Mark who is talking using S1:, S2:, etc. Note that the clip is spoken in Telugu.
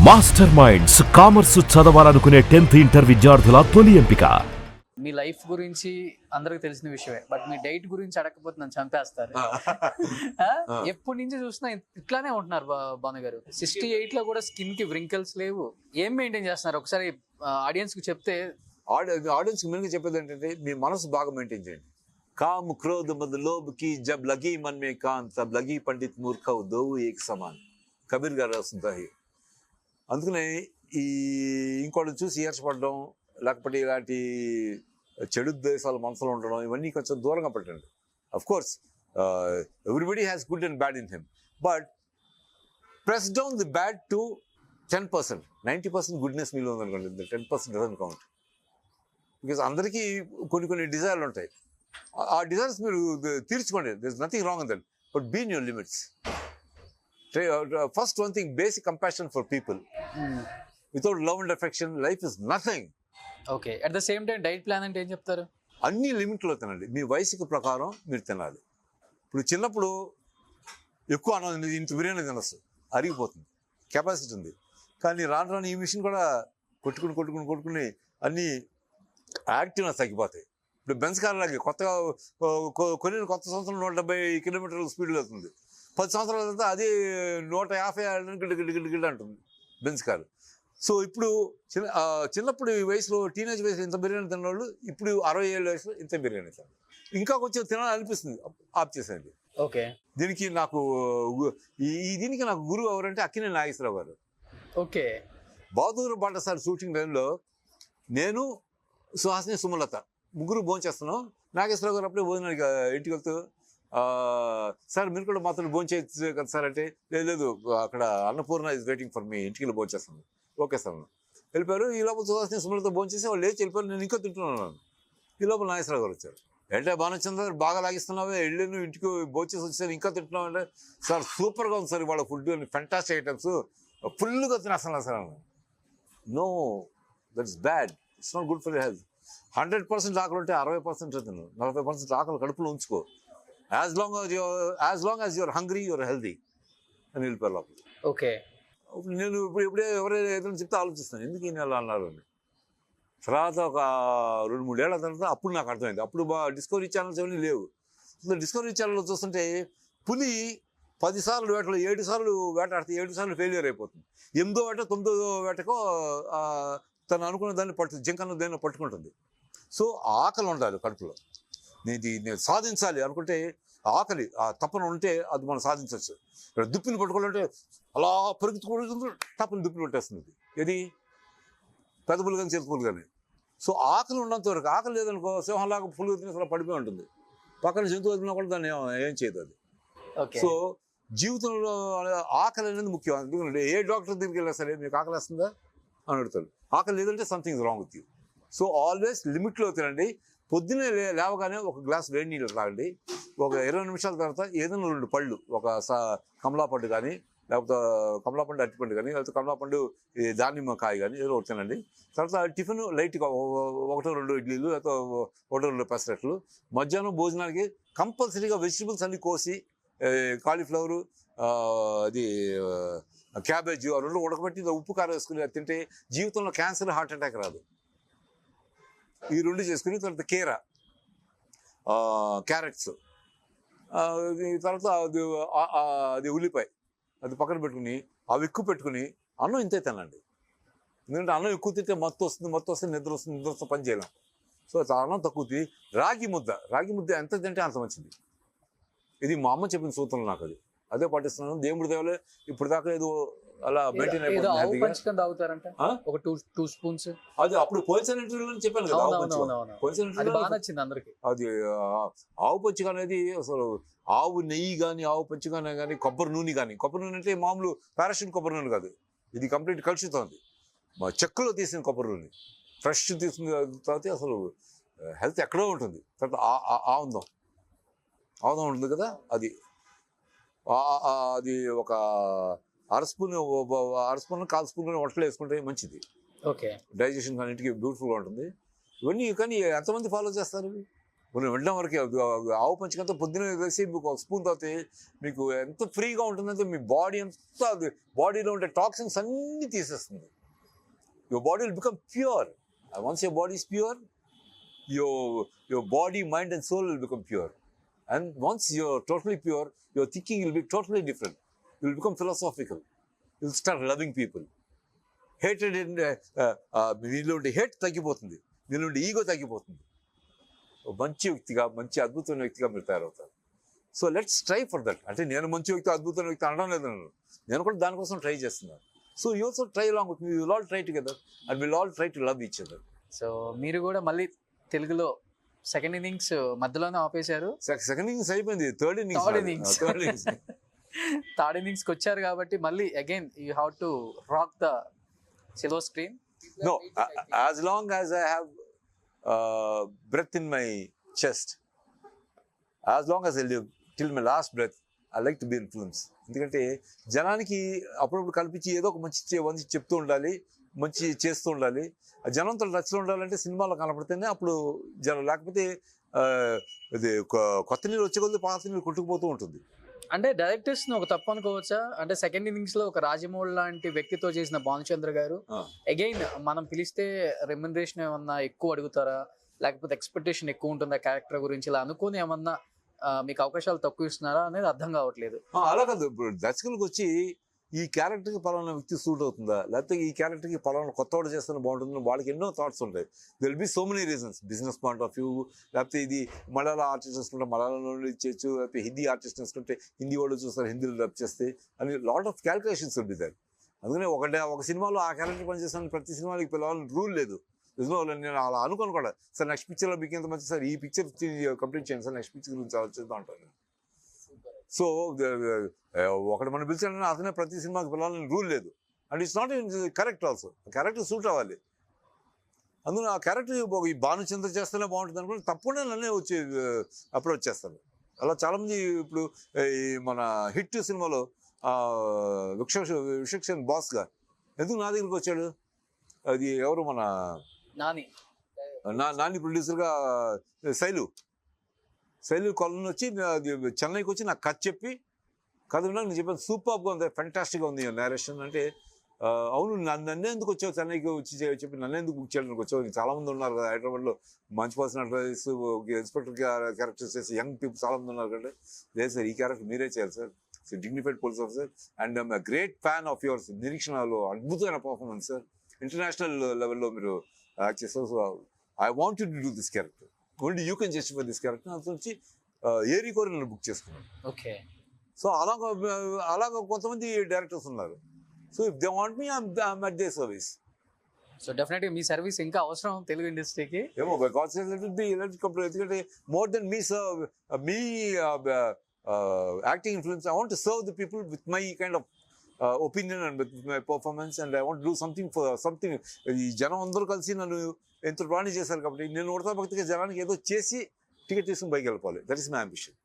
S1: మాస్టర్ మైండ్స్ కామర్స్ చదవాలనుకునే 10th ఇంటర్ విద్యార్థుల తొలి ఎంపిక.
S2: మీ లైఫ్ గురించి అందరికి తెలిసిన విషయమే, బట్ మీ డైట్ గురించి అడగకపోతే నన్ను చంపేస్తారు. ఎప్పటి నుంచి చూసినా ఇట్లానే ఉంటున్నారు భాను గారు. 68 లో కూడా స్కిన్ కి వ్రింకిల్స్ లేవు. ఏం మెయింటైన్ చేస్తున్నారు ఒకసారి ఆడియన్స్ కి చెప్తే?
S3: ఆడియన్స్ మెయిన్గా చెప్పేది ఏంటంటే, మీ మనసు బాగా మెయింటైన్ చేయండి. కామ్ క్రోధ మద్ లోబ్ కి జబ్ లగి మన్ మే కాన్ తబ్ లగి పండిత్ మూర్ఖవ్ దో ఏక్ సమాన్. కబీర్ గారు రాస్తుంటాయి. అందుకనే ఈ ఇంకోటి చూసి ఈర్చపడడం, లేకపోతే ఇలాంటి చెడు ఉద్దేశాలు మనసులో ఉండడం, ఇవన్నీ కొంచెం దూరంగా పెట్టండి. Of course everybody has good and bad in him, but press down the bad to 10%. 90% goodness మీలో ఉందనుకోండి, 10% డజంట్ కౌంట్. బికాస్ అందరికీ కొన్ని డిజైర్లు ఉంటాయి. ఆ డిజైర్స్ మీరు తీర్చుకోండి. There is nothing wrong in that, but be in your limits. First one thing, basic compassion for people. Without love and affection, life is nothing.
S2: Okay. At the same time diet plan అంటే ఏం చెప్తారు?
S3: అన్ని లిమిట్లో తినండి. మీ వయసుకు ప్రకారం మీరు తినాలి. ఇప్పుడు చిన్నప్పుడు ఎక్కువ అన్నం, ఇంత బిర్యానీ తినచ్చు, అరిగిపోతుంది, కెపాసిటీ ఉంది. కానీ రాను రాను ఈ మిషన్ కూడా కొట్టుకుని అన్నీ యాక్టివ్నెస్ తగ్గిపోతాయి. ఇప్పుడు బెంజ్ కార్ లాగే కొత్తగా కొత్త సంవత్సరం 170 కిలోమీటర్ల స్పీడ్లో వెళ్తుంది. 10 సంవత్సరాల తర్వాత అది 150 గిడ్డ అంటుంది బెంజ్ కారు. సో ఇప్పుడు చిన్నప్పుడు ఈ వయసులో, టీనేజ్ వయసులో ఇంత బిర్యానీ తిన్న వాళ్ళు ఇప్పుడు 60 ఏళ్ళ వయసులో ఇంత బిర్యానీ తిన్నారు. ఇంకా కొంచెం తినాలని అనిపిస్తుంది, ఆప్ చేసేయండి.
S2: ఓకే.
S3: దీనికి నాకు గురువు ఎవరంటే అక్కినేని నాగేశ్వరరావు గారు.
S2: ఓకే.
S3: బహదూర్ బాటసారి షూటింగ్ టైంలో నేను, సుహాసిని, సుమలత ముగ్గురు భోంచేస్తున్నాం. నాగేశ్వరరావు గారు అప్పుడే భోజనానికి ఇంటికి వెళ్తూ, సార్ మీరు కూడా మాత్రం భోంచేయచ్చు కదా సార్ అంటే, లేదు అక్కడ Annapurna is waiting for me, ఇంటికి వెళ్ళి భోంచేస్తాను. ఓకే సార్ వెళ్ళిపోయారు. ఈ లోపల సుహాసిని, సుమలతో భోంచేసి వాళ్ళు లేచి వెళ్ళిపోయారు. నేను ఇంకా తింటున్నాను. ఈ లోపల నాగేశ్వరరావు గారు వచ్చారు. అంటే బాణచంద్ర బాగా లాగిస్తున్నావే, వెళ్ళి నువ్వు ఇంటికి భోంచేసి వచ్చాను, ఇంకా తింటున్నావు అంటే, సార్ సూపర్గా ఉంది సార్ ఇవాళ ఫుడ్ అని, ఫెంటాస్టిక్ ఐటమ్స్, ఫుల్గా తినేస్తాను sir. No, that's bad, it's not good for your health. 100% ఆకలి ఉంటే 60% తిను, 40% ఆకలి కడుపులో ఉంచుకో. As long as your hungry your healthy అని వెళ్ళిపోయారు లోపల.
S2: ఓకే.
S3: నేను ఇప్పుడే ఎవరైనా ఏదైనా చెప్తే ఆలోచిస్తాను, ఎందుకు ఈయన ఎలా అన్నారు అని. తర్వాత ఒక 2-3 ఏళ్ల తర్వాత అప్పుడు నాకు అర్థమైంది. అప్పుడు డిస్కవరీ ఛానల్స్ ఏమీ లేవు. డిస్కవరీ ఛానల్లో చూస్తుంటే పులి 10 సార్లు వేటలో 7 సార్లు వేటాడితే 7 సార్లు ఫెయిల్యూర్ అయిపోతుంది. 8వ వేట 9వ వేటకో తను అనుకున్న దాన్ని జింకను దేన్ని పట్టుకుంటుంది. సో ఆకలి ఉండాలి కడుపులో. నేను సాధించాలి అనుకుంటే, ఆకలి ఆ తపన ఉంటే అది మనం సాధించవచ్చు. ఇక్కడ దుప్పిని పట్టుకోవాలంటే అలా పెరుగుతూ తప్పని దుప్పిని పట్టేస్తుంది. ఏది పెద్ద పులు కానీ చిన్న పులు కానీ. సో ఆకలి ఉన్నంత వరకు, ఆకలి లేదనుకో సింహంలాగా పులుగు తినేసి అలా పడిపోయి ఉంటుంది. పక్కన జంతువు తిన్నా కూడా దాన్ని ఏం చేయదు అది. సో జీవితంలో ఆకలి అనేది ముఖ్యం. ఎందుకంటే ఏ డాక్టర్ దగ్గరికి వెళ్ళినా సరే, మీకు ఆకలి వస్తుందా అని అడుగుతాడు. ఆకలి లేదంటే something is wrong with you. So always లిమిట్లో తినండి. పొద్దున్నే లేవగానే ఒక గ్లాస్ వేడి నీళ్ళు తాగండి. ఒక 20 నిమిషాల తర్వాత ఏదైనా 2 పళ్ళు, ఒక కమలా పండు కానీ, లేకపోతే కమలా పండు అరటిపండు కానీ, లేకపోతే కమలా పండు దానిమ్మకాయ కానీ ఏదో ఒకటి తినండి. తర్వాత టిఫిన్ లైట్గా 1-2 ఇడ్లీలు, లేకపోతే 1-2 పెసరట్లు. మధ్యాహ్నం భోజనానికి కంపల్సరీగా వెజిటబుల్స్ అన్ని కోసి, కాలీఫ్లవరు, అది క్యాబేజీ, ఆ 2 ఉడకబెట్టి ఉప్పు కారం వేసుకుని తింటే జీవితంలో క్యాన్సర్, హార్ట్ అటాక్ రాదు. ఈ 2 చేసుకుని తర్వాత క్యారెట్స్, తర్వాత అది ఉల్లిపాయ అది పక్కన పెట్టుకుని, అవి ఎక్కువ పెట్టుకుని అన్నం ఇంతే తినండి. ఎందుకంటే అన్నం ఎక్కువ తింటే మత్తు వస్తుంది, నిద్ర వస్తుంది, పని చేయలేం. సో అన్నం తక్కువ తిని రాగి ముద్ద ఎంత తింటే అంత మంచిది. ఇది మా అమ్మ చెప్పిన సూత్రం, నాకు అదే పాటిస్తున్నాను. దేవుడి దేవలే ఇప్పుడు దాకా ఏదో అలా మెయింటైన్ అయిపోతుంది.
S2: ఒక 2 స్పూన్స్
S3: అది అప్పుడు పోయిన ఇంటర్వ్యూలో చెప్పాను కదా, అది ఆవు పచ్చిక అనేది అసలు ఆవు నెయ్యి కానీ, ఆవు పచ్చిక కానీ, కొబ్బరి నూనె అంటే మామూలు పారాషూట్ కొబ్బరి నూనె కాదు. ఇది కంప్లీట్ కలుషితం. ఉంది మా చెక్కలో తీసిన కొబ్బరి నూనె, ఫ్రెష్ తీసిన తర్వాత అసలు హెల్త్ ఎక్కడో ఉంటుంది. తర్వాత ఆవుదం ఉంటుంది కదా, అది ఒక 1/2 స్పూన్ 1/4 స్పూన్ వంటలు వేసుకుంటే మంచిది.
S2: ఓకే.
S3: డైజెషన్ అన్నింటికి బ్యూటిఫుల్గా ఉంటుంది. ఇవన్నీ కానీ ఎంతమంది ఫాలో చేస్తారు? మనం వెళ్ళడం వరకే ఆవు పంచకంతా పొద్దున వేసి మీకు ఒక స్పూన్ తాగితే మీకు ఎంత ఫ్రీగా ఉంటుందంటే మీ బాడీ అంతా బాడీలో ఉండే టాక్సిన్స్ అన్నీ తీసేస్తుంది. Your body will become pure. Once your body is pure, your body, mind and soul will become pure. And once you're totally pure, your thinking will be totally different. You will become philosophical. You will start loving people. Hatred in మీలో ఉండే హేట్ తగ్గిపోతుంది, మీలో ఉండే ఈగో తగ్గిపోతుంది. మంచి వ్యక్తిగా, మంచి అద్భుతమైన వ్యక్తిగా మీరు తయారవుతారు. So let's try for that. అంటే నేను మంచి వ్యక్తి, అద్భుతమైన వ్యక్తి అనడం లేదు, నేను కూడా దానికోసం ట్రై చేస్తున్నాను. So you also try along with me. Will all try together and will all try to love each other.
S2: So మీరు కూడా మళ్ళీ తెలుగులో సెకండ్ ఇన్నింగ్స్ మధ్యలోనే ఆపేశారు.
S3: సెకండ్ ఇన్నింగ్స్ అయిపోయింది, థర్డ్
S2: ఇన్నింగ్స్కి వచ్చారు కాబట్టి మళ్ళీ again you have to rock the silver screen.
S3: No, as long as I have breath in my chest, as long as I live till my last breath, I like to be in films. ఎందుకంటే జనానికి అప్పుడప్పుడు కల్పించి ఏదో ఒక మంచి చెప్తూ ఉండాలి, మంచి చేస్తూ ఉండాలి. ఆ జనంతో టచ్లో ఉండాలంటే సినిమాలో కనపడితేనే అప్పుడు జనం, లేకపోతే ఇది కొత్త నీళ్ళు వచ్చే కొద్ది పాత నీళ్ళు కొట్టుకుపోతూ ఉంటుంది.
S2: అంటే డైరెక్టర్స్ ఒక తప్పు అనుకోవచ్చా? అంటే సెకండ్ ఇన్నింగ్స్ లో ఒక రాజమౌళి లాంటి వ్యక్తితో చేసిన భానుచంద్ర గారు అగైన్ మనం పిలిస్తే రెమ్యునరేషన్ ఏమన్నా ఎక్కువ అడుగుతారా, లేకపోతే ఎక్స్పెక్టేషన్ ఎక్కువ ఉంటుందా క్యారెక్టర్ గురించి, ఇలా అనుకుని ఏమన్నా మీకు అవకాశాలు తక్కువ ఇస్తున్నారా అనేది అర్థం కావట్లేదు.
S3: అలా కాదు, ఇప్పుడు దర్శకులకు వచ్చి ఈ క్యారెక్టర్కి పలానా వ్యక్తి సూట్ అవుతుందా, లేకపోతే ఈ క్యారెక్టర్కి పలానా కొత్తవాడు చేస్తున్న బాగుంటుందని వాళ్ళకి ఎన్నో థాట్స్ ఉంటాయి. There'll be so many reasons. Business point of view, లేకపోతే ఇది మలయాళ ఆర్టిస్ట్ వేసుకుంటే మలయాళంలో ఇచ్చేయచ్చు, లేకపోతే హిందీ ఆర్టిస్ట్ వేసుకుంటే హిందీ వాళ్ళు చూస్తారు, హిందీలో డబ్ చేస్తే అని lot of calculations will be there. అందుకనే ఒక సినిమాలో ఆ క్యారెక్టర్ పనిచేస్తాను ప్రతి సినిమాకి పిలవాలని రూల్ లేదు. నేను అలా అనుకోను కూడా. సార్ నెక్స్ట్ పిక్చర్లో మీకు ఎంత మంచి సార్, ఈ పిక్చర్ కంప్లీట్ చేయండి సార్, నెక్స్ట్ పిక్చర్ గురించి ఆలోచిస్తూ ఉంటాను. సో ఒకటి మనం పిలిచాడని అతనే ప్రతి సినిమాకి పిలవాలని రూల్ లేదు. And it's not correct also. Character suit అవ్వాలి. అందులో ఆ క్యారెక్టర్ ఈ భానుచంద్ర చేస్తేనే బాగుంటుంది అనుకుంటే తప్పకుండా నన్నే వచ్చి అప్రోచ్ చేస్తాను. అలా చాలామంది ఇప్పుడు ఈ మన హిట్ సినిమాలో విశేషన్ బాస్గా ఎందుకు నా దగ్గరికి వచ్చాడు, అది ఎవరు మన నాని ప్రొడ్యూసర్గా శైలు కొలను వచ్చి చెన్నైకి వచ్చి నాకు కథ చెప్పి, కథ నేను చెప్పాను సూపర్గా ఉంది, ఫెంటాస్టిక్గా ఉంది నేరేషన్ అంటే, అవును నన్ను ఎందుకు వచ్చావు చెన్నైకి వచ్చి చెప్పి నన్ను ఎందుకు బుక్ చేయడానికి వచ్చావు, చాలామంది ఉన్నారు కదా హైదరాబాద్లో మంచి పర్సనాలిటీస్, ఇన్స్పెక్టర్ క్యారెక్టర్స్ చేసి యంగ్ పీపుల్ చాలామంది ఉన్నారు కదా. లేదు సార్, ఈ క్యారెక్టర్ మీరే చేయాలి sir, dignified police officer and I'm great fan of yours. నిరీక్షణలో అద్భుతమైన పర్ఫార్మెన్స్ సార్, ఇంటర్నేషనల్ లెవెల్లో మీరు యాక్ట్ చేస్తారు. So I want you to do this character, only you can justify this character. అంత నుంచి ఏరి కోరి నన్ను బుక్ చేసుకున్నాను.
S2: ఓకే.
S3: సో అలాగ కొంతమంది డైరెక్టర్స్ ఉన్నారు. So if they want me I'm at there service.
S2: So డెఫినెట్గా మీ సర్వీస్ ఇంకా అవసరం తెలుగు ఇండస్ట్రీకి.
S3: ఏమో బై గాడ్స్ గ్రేస్, ఎందుకంటే more than me serve me acting influence, I want to serve the people with my kind of opinion and with my performance, and I want to do something for something. ఈ జనం అందరూ కలిసి నన్ను ఎంతో ప్రాణి చేశారు కాబట్టి నేను ఉడతా భక్తిగా జనానికి ఏదో చేసి టికెట్ తీసుకుని పైకి వెళ్ళిపోవాలి. That is my ambition.